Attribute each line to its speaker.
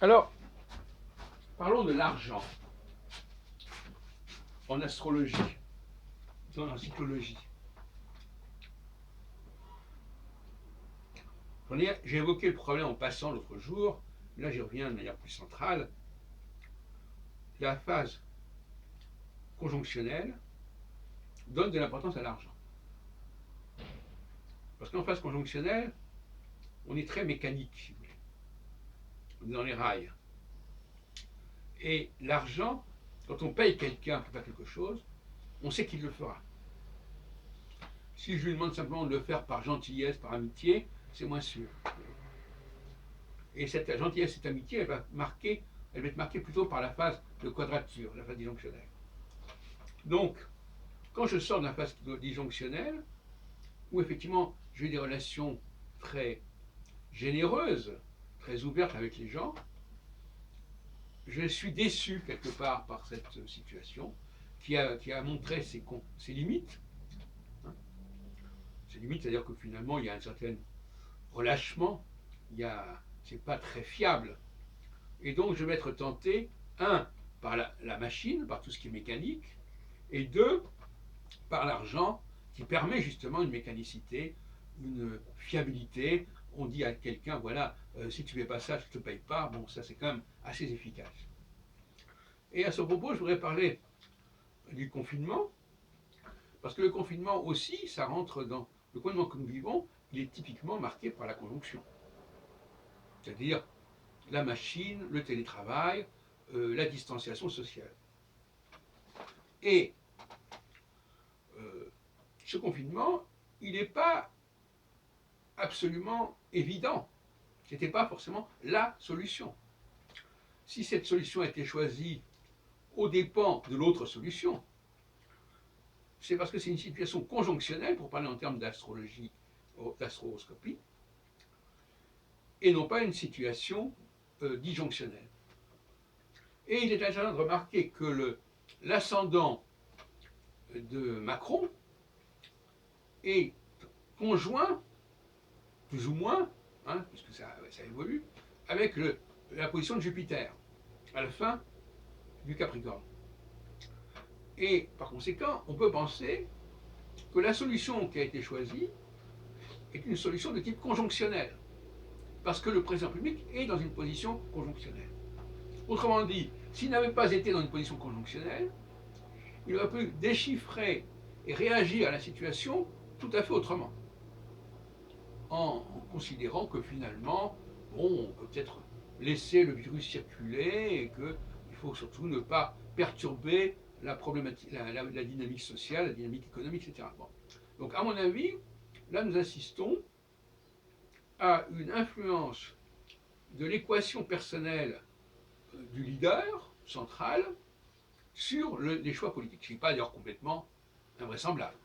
Speaker 1: Alors, parlons de l'argent en astrologie, en psychologie. J'ai évoqué le problème en passant l'autre jour, là j'y reviens de manière plus centrale. La phase conjonctionnelle donne de l'importance à l'argent. Parce qu'en phase conjonctionnelle, on est très mécanique, si vous voulez. On est dans les rails. Et l'argent, quand on paye quelqu'un pour faire quelque chose, on sait qu'il le fera. Si je lui demande simplement de le faire par gentillesse, par amitié, c'est moins sûr. Et cette gentillesse, cette amitié, elle va être marquée plutôt par la phase de quadrature, la phase disjonctionnelle. Donc, quand je sors de la phase disjonctionnelle, où effectivement j'ai des relations très généreuses, très ouvertes avec les gens, je suis déçu quelque part par cette situation qui a montré ses limites. Ses limites, c'est-à-dire que finalement il y a un certain relâchement, c'est pas très fiable. Et donc je vais être tenté, un, par la machine, par tout ce qui est mécanique, et deux, par l'argent qui permet justement une mécanicité, une fiabilité. On dit à quelqu'un, voilà, si tu ne fais pas ça, je ne te paye pas. Bon, ça c'est quand même assez efficace. Et à ce propos, je voudrais parler du confinement, parce que le confinement aussi, ça rentre dans le confinement que nous vivons, il est typiquement marqué par la conjonction. C'est-à-dire la machine, le télétravail, la distanciation sociale. Et ce confinement, il n'est pas absolument évident. Ce n'était pas forcément la solution. Si cette solution a été choisie aux dépens de l'autre solution, c'est parce que c'est une situation conjonctionnelle, pour parler en termes d'astrologie, d'astroscopie, et non pas une situation disjonctionnelle. Et il est intéressant de remarquer que l'ascendant de Macron est conjoint, plus ou moins, puisque ça évolue, avec la position de Jupiter, à la fin du Capricorne. Et par conséquent, on peut penser que la solution qui a été choisie est une solution de type conjonctionnel, parce que le président public est dans une position conjonctionnelle. Autrement dit, s'il n'avait pas été dans une position conjonctionnelle, il aurait pu déchiffrer et réagir à la situation tout à fait autrement, en considérant que finalement, bon, on peut peut-être laisser le virus circuler et qu'il faut surtout ne pas perturber la dynamique sociale, la dynamique économique, etc. Bon. Donc à mon avis, là nous assistons à une influence de l'équation personnelle du leader central sur les choix politiques. Ce n'est pas d'ailleurs complètement invraisemblable.